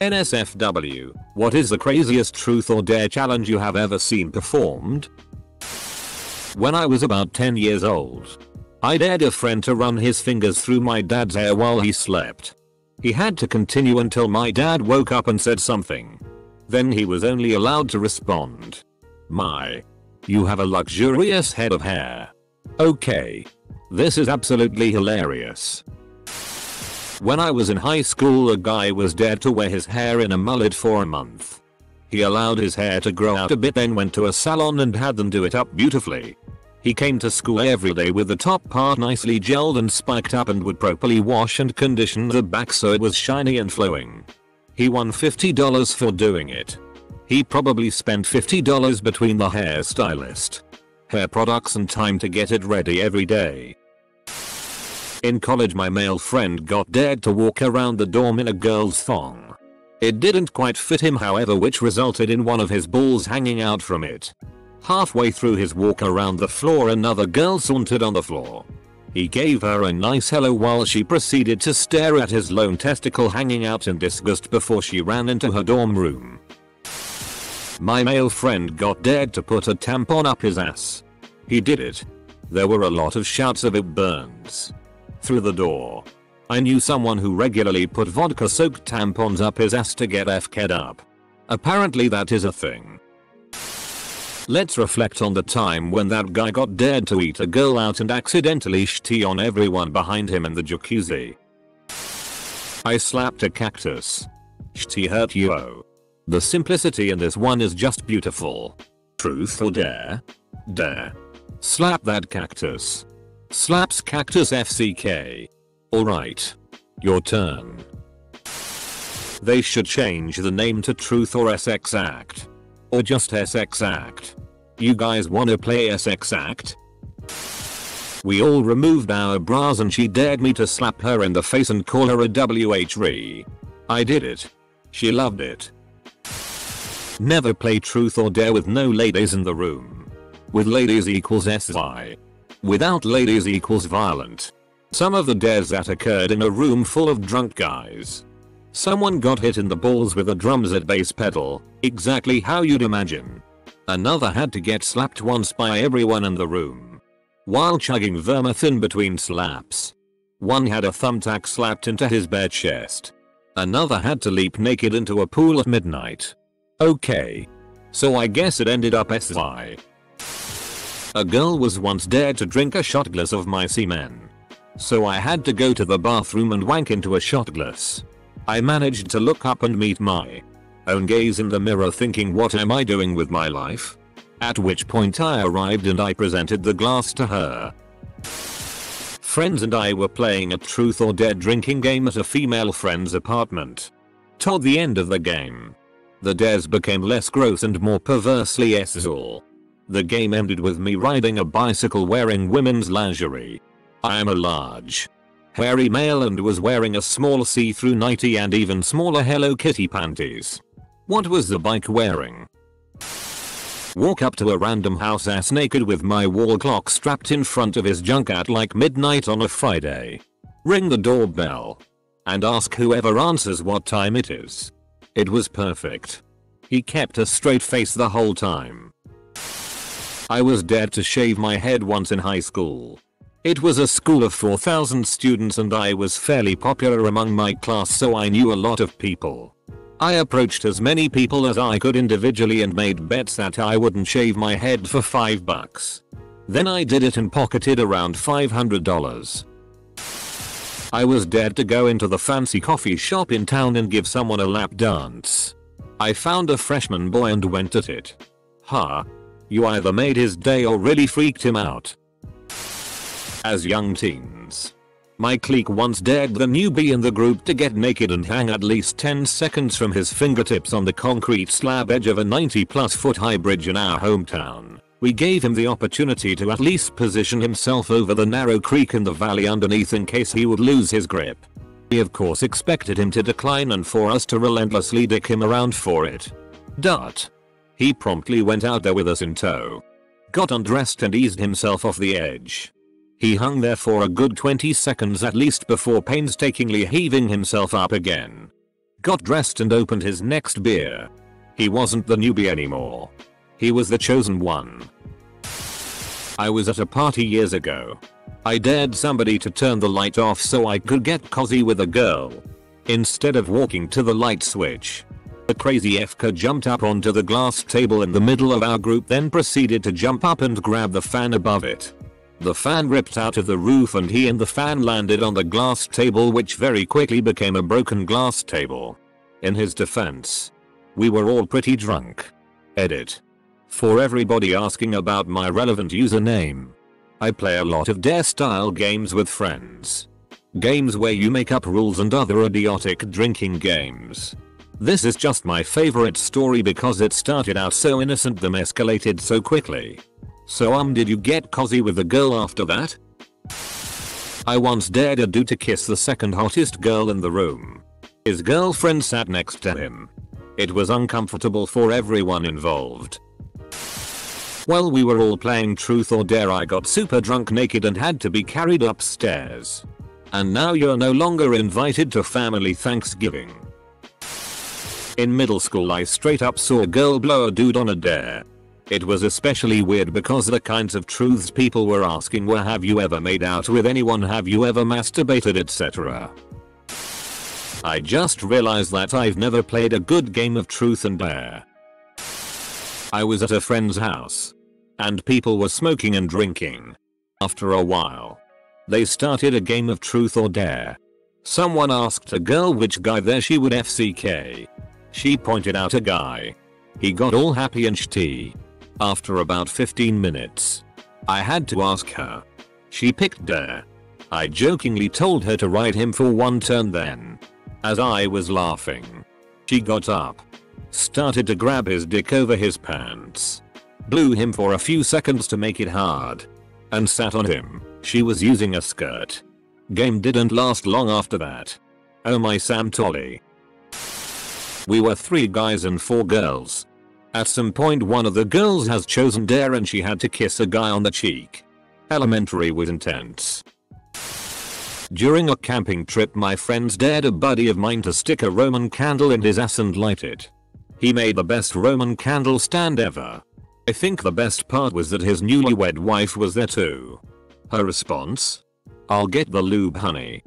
NSFW, what is the craziest truth or dare challenge you have ever seen performed? When I was about 10 years old, I dared a friend to run his fingers through my dad's hair while he slept. He had to continue until my dad woke up and said something. Then he was only allowed to respond, "My, you have a luxurious head of hair." Okay. This is absolutely hilarious. When I was in high school, a guy was dared to wear his hair in a mullet for a month. He allowed his hair to grow out a bit, then went to a salon and had them do it up beautifully. He came to school every day with the top part nicely gelled and spiked up and would properly wash and condition the back so it was shiny and flowing. He won $50 for doing it. He probably spent $50 between the hairstylist, hair products and time to get it ready every day. In college, my male friend got dared to walk around the dorm in a girl's thong. It didn't quite fit him, however, which resulted in one of his balls hanging out from it. Halfway through his walk around the floor, another girl sauntered on the floor. He gave her a nice hello while she proceeded to stare at his lone testicle hanging out in disgust before she ran into her dorm room. My male friend got dared to put a tampon up his ass. He did it. There were a lot of shouts of "it burns" through the door. I knew someone who regularly put vodka-soaked tampons up his ass to get FK'd up. Apparently that is a thing. Let's reflect on the time when that guy got dared to eat a girl out and accidentally shit on everyone behind him in the jacuzzi. I slapped a cactus. Shit hurt you. Oh. The simplicity in this one is just beautiful. Truth or dare? Dare. Slap that cactus. Slaps cactus FCK. Alright. Your turn. They should change the name to Truth or SX Act. Or just SX Act. You guys wanna play SX Act? We all removed our bras and she dared me to slap her in the face and call her a WHRE. I did it. She loved it. Never play Truth or Dare with no ladies in the room. With ladies equals SI. Without ladies equals violent. Some of the dares that occurred in a room full of drunk guys. Someone got hit in the balls with a drums at bass pedal, exactly how you'd imagine. Another had to get slapped once by everyone in the room while chugging vermouth between slaps. One had a thumbtack slapped into his bare chest. Another had to leap naked into a pool at midnight. Okay. So I guess it ended up SI. A girl was once dared to drink a shot glass of my semen. So I had to go to the bathroom and wank into a shot glass. I managed to look up and meet my own gaze in the mirror, thinking, what am I doing with my life? At which point I arrived and I presented the glass to her. Friends and I were playing a Truth or Dare drinking game at a female friend's apartment. Toward the end of the game, the dares became less gross and more perversely sexual. The game ended with me riding a bicycle wearing women's lingerie. I am a large, hairy male and was wearing a small see-through nightie and even smaller Hello Kitty panties. What was the bike wearing? Walk up to a random house ass naked with my wall clock strapped in front of his junk at like midnight on a Friday. Ring the doorbell. And ask whoever answers what time it is. It was perfect. He kept a straight face the whole time. I was dared to shave my head once in high school. It was a school of 4,000 students and I was fairly popular among my class, so I knew a lot of people. I approached as many people as I could individually and made bets that I wouldn't shave my head for $5. Then I did it and pocketed around $500. I was dared to go into the fancy coffee shop in town and give someone a lap dance. I found a freshman boy and went at it. Huh. You either made his day or really freaked him out. As young teens, my clique once dared the newbie in the group to get naked and hang at least 10 seconds from his fingertips on the concrete slab edge of a 90+ foot high bridge in our hometown. We gave him the opportunity to at least position himself over the narrow creek in the valley underneath in case he would lose his grip. We of course expected him to decline and for us to relentlessly dick him around for it. He promptly went out there with us in tow. Got undressed and eased himself off the edge. He hung there for a good 20 seconds at least before painstakingly heaving himself up again. got dressed and opened his next beer. He wasn't the newbie anymore. He was the chosen one. I was at a party years ago. I dared somebody to turn the light off so I could get cozy with a girl. Instead of walking to the light switch, the crazy FK jumped up onto the glass table in the middle of our group, then proceeded to jump up and grab the fan above it. The fan ripped out of the roof and he and the fan landed on the glass table, which very quickly became a broken glass table. In his defense, we were all pretty drunk. Edit. For everybody asking about my relevant username, I play a lot of Dare style games with friends. Games where you make up rules and other idiotic drinking games. This is just my favorite story because it started out so innocent then escalated so quickly. So did you get cozy with the girl after that? I once dared a dude to kiss the second hottest girl in the room. His girlfriend sat next to him. It was uncomfortable for everyone involved. While we were all playing Truth or Dare, I got super drunk naked and had to be carried upstairs. And now you're no longer invited to family Thanksgiving. In middle school I straight up saw a girl blow a dude on a dare. It was especially weird because the kinds of truths people were asking were, have you ever made out with anyone, have you ever masturbated, etc. I just realized that I've never played a good game of Truth and Dare. I was at a friend's house, and people were smoking and drinking. After a while, they started a game of Truth or Dare. Someone asked a girl which guy there she would FCK. She pointed out a guy. He got all happy and shitty. After about 15 minutes, I had to ask her. She picked Dare. I jokingly told her to ride him for one turn then. As I was laughing, she got up, started to grab his dick over his pants, blew him for a few seconds to make it hard, and sat on him. She was using a skirt. Game didn't last long after that. Oh my Sam Tolly. We were 3 guys and 4 girls. At some point one of the girls has chosen Dare and she had to kiss a guy on the cheek. Elementary was intense. During a camping trip my friends dared a buddy of mine to stick a Roman candle in his ass and light it. He made the best Roman candle stand ever. I think the best part was that his newlywed wife was there too. Her response? I'll get the lube, honey.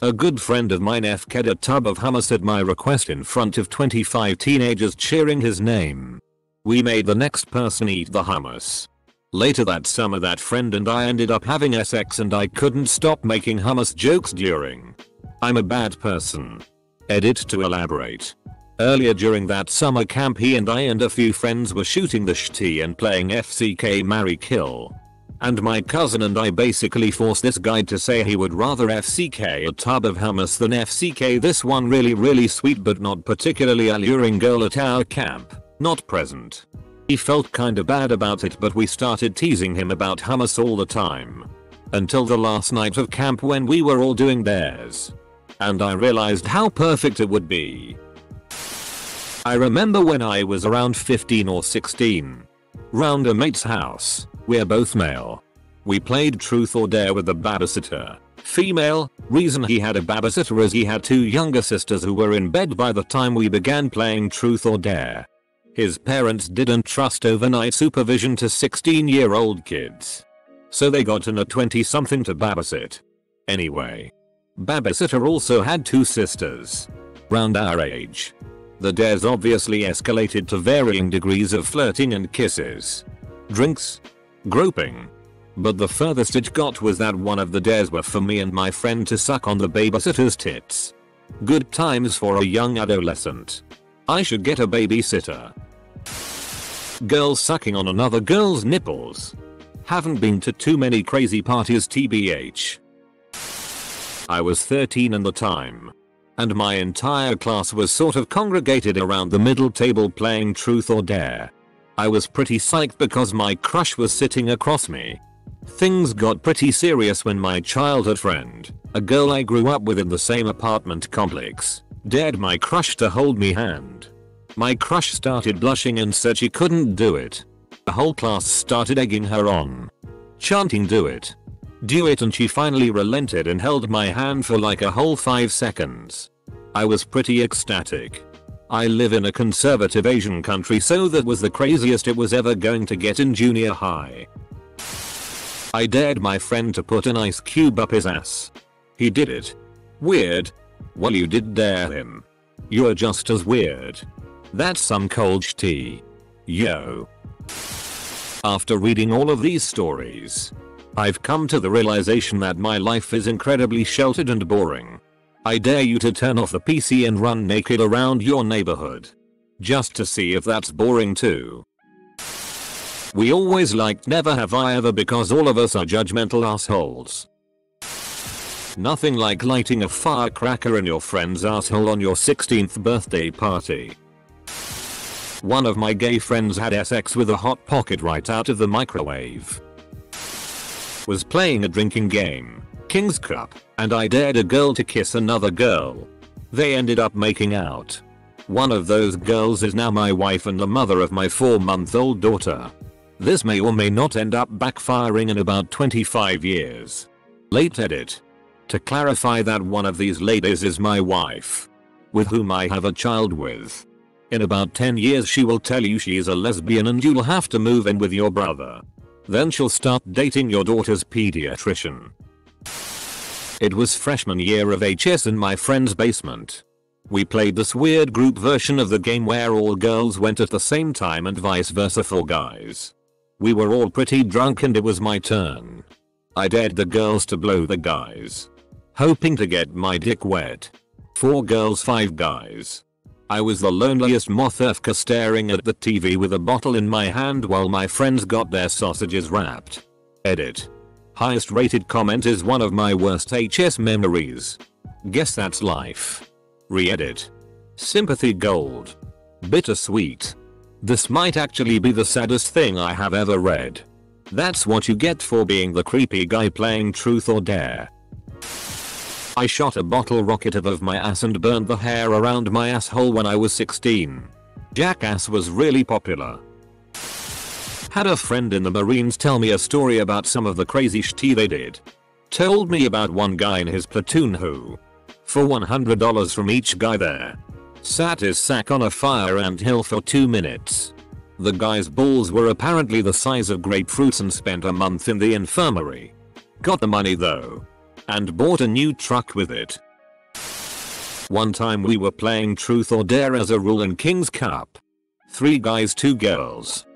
A good friend of mine FK'd a tub of hummus at my request in front of 25 teenagers cheering his name. We made the next person eat the hummus. Later that summer that friend and I ended up having sex and I couldn't stop making hummus jokes during. I'm a bad person. Edit to elaborate. Earlier during that summer camp he and I and a few friends were shooting the shitty and playing FCK Marry Kill. And my cousin and I basically forced this guy to say he would rather FCK a tub of hummus than FCK this one really sweet but not particularly alluring girl at our camp, not present. He felt kinda bad about it but we started teasing him about hummus all the time. Until the last night of camp when we were all doing theirs. And I realized how perfect it would be. I remember when I was around 15 or 16. Round a mate's house. We're both male. We played Truth or Dare with the babysitter. Female. Reason he had a babysitter is he had 2 younger sisters who were in bed by the time we began playing Truth or Dare. His parents didn't trust overnight supervision to 16-year-old kids. So they got in a 20-something to babysit. Anyway. Babysitter also had 2 sisters. Round our age. The dares obviously escalated to varying degrees of flirting and kisses. Drinks. Groping. But the furthest it got was that one of the dares were for me and my friend to suck on the babysitter's tits. Good times for a young adolescent. I should get a babysitter. Girls sucking on another girl's nipples. Haven't been to too many crazy parties tbh. I was 13 at the time. And my entire class was sort of congregated around the middle table playing Truth or Dare. I was pretty psyched because my crush was sitting across me. Things got pretty serious when my childhood friend, a girl I grew up with in the same apartment complex, dared my crush to hold me hand. My crush started blushing and said she couldn't do it. The whole class started egging her on, chanting do it, and she finally relented and held my hand for like a whole 5 seconds. I was pretty ecstatic. I live in a conservative Asian country, so that was the craziest it was ever going to get in junior high. I dared my friend to put an ice cube up his ass. He did it. Weird. Well, you did dare him. You're just as weird. That's some cold tea. Yo. After reading all of these stories, I've come to the realization that my life is incredibly sheltered and boring. I dare you to turn off the PC and run naked around your neighborhood. Just to see if that's boring too. We always liked Never Have I Ever because all of us are judgmental assholes. Nothing like lighting a firecracker in your friend's asshole on your 16th birthday party. One of my gay friends had sex with a hot pocket right out of the microwave. Was playing a drinking game, King's Cup, and I dared a girl to kiss another girl. They ended up making out. One of those girls is now my wife and the mother of my 4-month-old daughter. This may or may not end up backfiring in about 25 years. Late edit. To clarify that one of these ladies is my wife, with whom I have a child with. In about 10 years she will tell you she is a lesbian and you'll have to move in with your brother. Then she'll start dating your daughter's pediatrician. It was freshman year of HS in my friend's basement. We played this weird group version of the game where all girls went at the same time and vice versa for guys. We were all pretty drunk and it was my turn. I dared the girls to blow the guys, hoping to get my dick wet. 4 girls 5 guys. I was the loneliest moth efka staring at the TV with a bottle in my hand while my friends got their sausages wrapped. Edit. Highest rated comment is one of my worst HS memories. Guess that's life. Re-edit. Sympathy gold. Bittersweet. This might actually be the saddest thing I have ever read. That's what you get for being the creepy guy playing Truth or Dare. I shot a bottle rocket of my ass and burned the hair around my asshole when I was 16. Jackass was really popular. Had a friend in the Marines tell me a story about some of the crazy shit they did. Told me about one guy in his platoon who, for $100 from each guy there, sat his sack on a fire ant hill for 2 minutes. The guy's balls were apparently the size of grapefruits and spent a month in the infirmary. Got the money though, and bought a new truck with it. One time we were playing Truth or Dare as a rule in King's Cup. 3 guys 2 girls.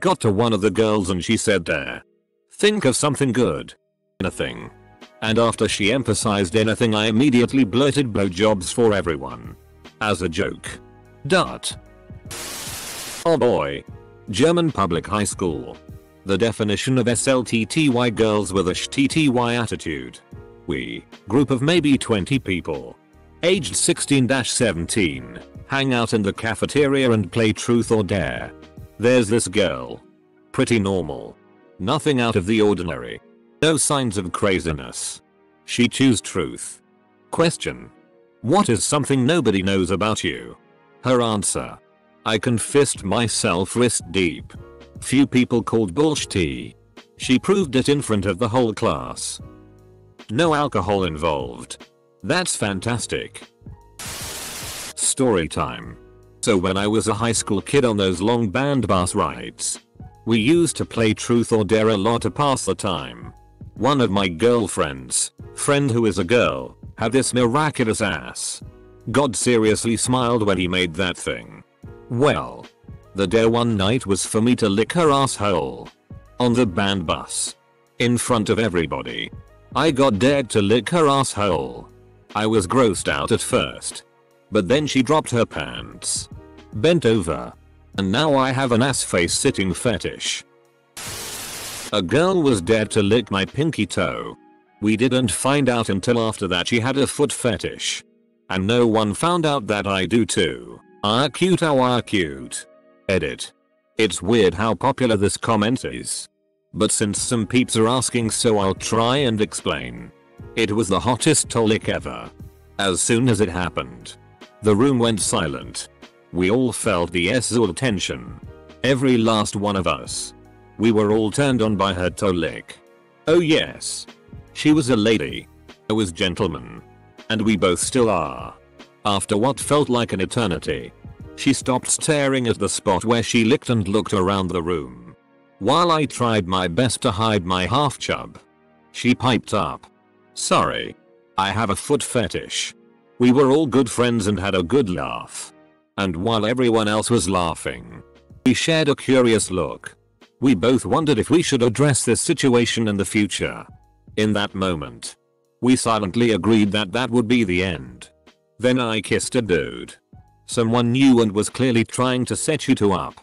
Got to one of the girls and she said dare. Think of something good. Anything. And after she emphasized anything I immediately blurted blowjobs for everyone. As a joke. Dart. Oh boy. German public high school. The definition of SLTTY girls with a STTY attitude. We, group of maybe 20 people, aged 16-17, hang out in the cafeteria and play Truth or Dare. There's this girl. Pretty normal. Nothing out of the ordinary. No signs of craziness. She choose truth. Question. What is something nobody knows about you? Her answer. I confessed myself wrist deep. Few people called bullshit. She proved it in front of the whole class. No alcohol involved. That's fantastic. Story time. So when I was a high school kid on those long band bus rides, we used to play Truth or Dare a lot to pass the time. One of my girlfriends, friend who is a girl, had this miraculous ass. God seriously smiled when he made that thing. Well, the dare one night was for me to lick her asshole. On the band bus. In front of everybody. I got dared to lick her asshole. I was grossed out at first. But then she dropped her pants. Bent over. And now I have an ass face sitting fetish. A girl was dared to lick my pinky toe. We didn't find out until after that she had a foot fetish. And no one found out that I do too. Ah cute, oh ah cute. Edit. It's weird how popular this comment is. But since some peeps are asking, so I'll try and explain. It was the hottest lick ever. As soon as it happened, the room went silent. We all felt the SZOL tension. Every last one of us. We were all turned on by her toe lick. Oh yes. She was a lady. I was gentleman. And we both still are. After what felt like an eternity, she stopped staring at the spot where she licked and looked around the room. While I tried my best to hide my half chub, she piped up, "Sorry, I have a foot fetish." We were all good friends and had a good laugh. And while everyone else was laughing, we shared a curious look. We both wondered if we should address this situation in the future. In that moment, we silently agreed that that would be the end. Then I kissed a dude. Someone new and was clearly trying to set you two up.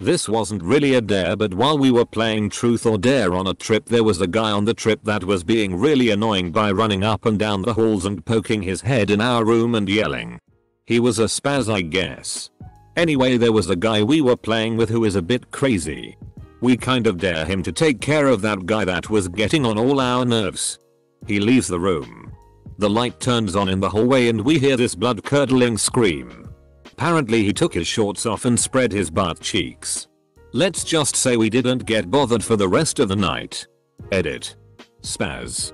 This wasn't really a dare, but while we were playing truth or dare on a trip, there was a guy on the trip that was being really annoying by running up and down the halls and poking his head in our room and yelling. He was a spaz, I guess. Anyway, there was a guy we were playing with who is a bit crazy. We kind of dare him to take care of that guy that was getting on all our nerves. He leaves the room. The light turns on in the hallway and we hear this blood-curdling scream. Apparently he took his shorts off and spread his butt cheeks. Let's just say we didn't get bothered for the rest of the night. Edit. Spaz.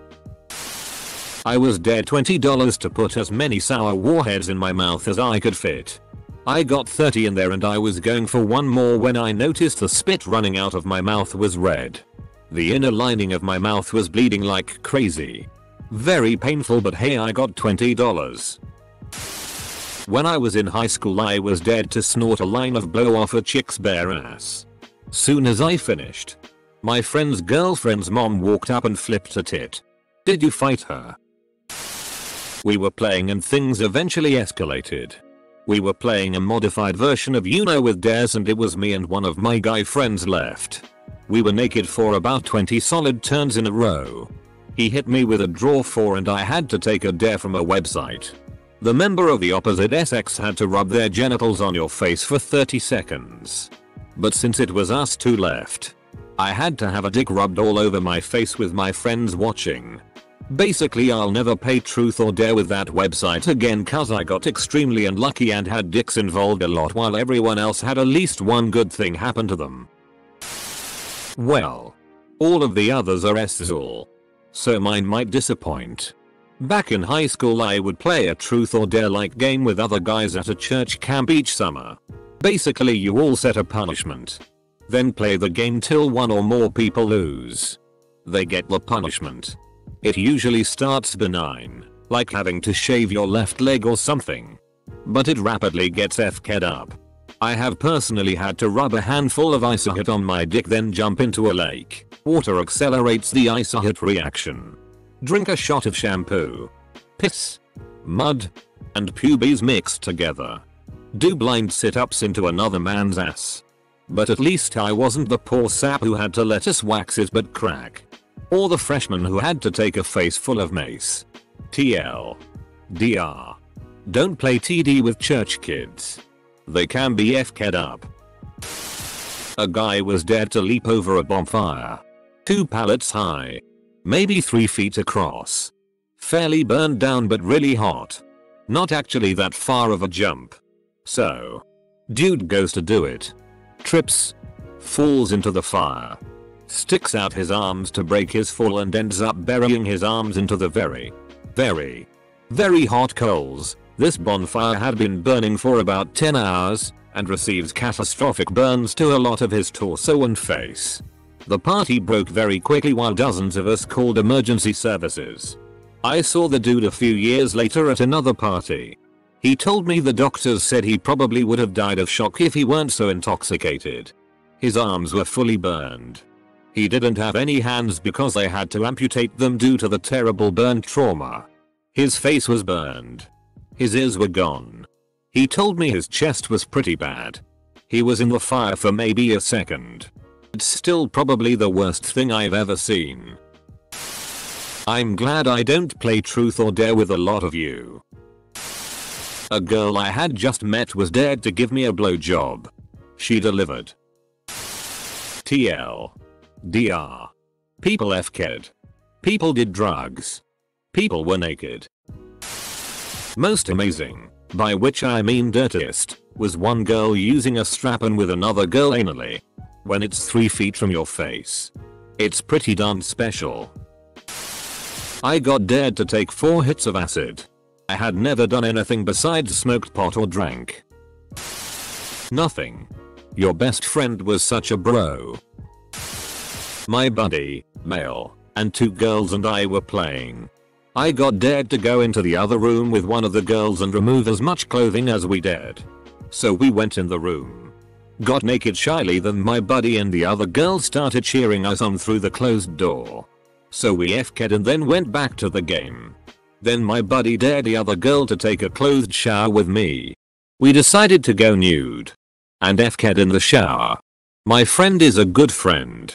I was dead $20 to put as many sour warheads in my mouth as I could fit. I got 30 in there and I was going for one more when I noticed the spit running out of my mouth was red. The inner lining of my mouth was bleeding like crazy. Very painful, but hey, I got $20. When I was in high school, I was dead to snort a line of blow off a chick's bare ass. Soon as I finished, my friend's girlfriend's mom walked up and flipped a tit. "Did you fight her?" We were playing and things eventually escalated. We were playing a modified version of Uno with dares and it was me and one of my guy friends left. We were naked for about 20 solid turns in a row. He hit me with a draw 4 and I had to take a dare from a website. The member of the opposite sex had to rub their genitals on your face for 30 seconds. But since it was us two left, I had to have a dick rubbed all over my face with my friends watching. Basically, I'll never play truth or dare with that website again cause I got extremely unlucky and had dicks involved a lot while everyone else had at least one good thing happen to them. Well, all of the others are S-zul, so mine might disappoint. Back in high school, I would play a truth or dare like game with other guys at a church camp each summer. Basically, you all set a punishment, then play the game till one or more people lose. They get the punishment. It usually starts benign, like having to shave your left leg or something, but it rapidly gets FK'd up. I have personally had to rub a handful of ice-hit on my dick then jump into a lake. Water accelerates the ice-hit reaction. Drink a shot of shampoo, piss, mud, and pubes mixed together. Do blind sit-ups into another man's ass. But at least I wasn't the poor sap who had to let us wax his butt crack. Or the freshman who had to take a face full of mace. TL. DR. Don't play TD with church kids. They can be FK'd up. A guy was dead to leap over a bonfire. 2 pallets high. Maybe 3 feet across. Fairly burned down but really hot. Not actually that far of a jump. So, dude goes to do it. Trips. Falls into the fire. Sticks out his arms to break his fall and ends up burying his arms into the very hot coals. This bonfire had been burning for about 10 hours and receives catastrophic burns to a lot of his torso and face. The party broke very quickly while dozens of us called emergency services. I saw the dude a few years later at another party. He told me the doctors said he probably would have died of shock if he weren't so intoxicated. His arms were fully burned. He didn't have any hands because they had to amputate them due to the terrible burn trauma. His face was burned. His ears were gone. He told me his chest was pretty bad. He was in the fire for maybe a second. It's still probably the worst thing I've ever seen. I'm glad I don't play truth or dare with a lot of you. A girl I had just met was dared to give me a blowjob. She delivered. TL. DR. People FK'd. People did drugs. People were naked. Most amazing, by which I mean dirtiest, was one girl using a strap-on with another girl anally. When it's 3 feet from your face. It's pretty darn special. I got dared to take 4 hits of acid. I had never done anything besides smoked pot or drank. Nothing. Your best friend was such a bro. My buddy, male, and 2 girls and I were playing. I got dared to go into the other room with one of the girls and remove as much clothing as we dared. So we went in the room. Got naked shyly, then my buddy and the other girl started cheering us on through the closed door. So we FK'd and then went back to the game. Then my buddy dared the other girl to take a clothed shower with me. We decided to go nude. And FK'd in the shower. My friend is a good friend.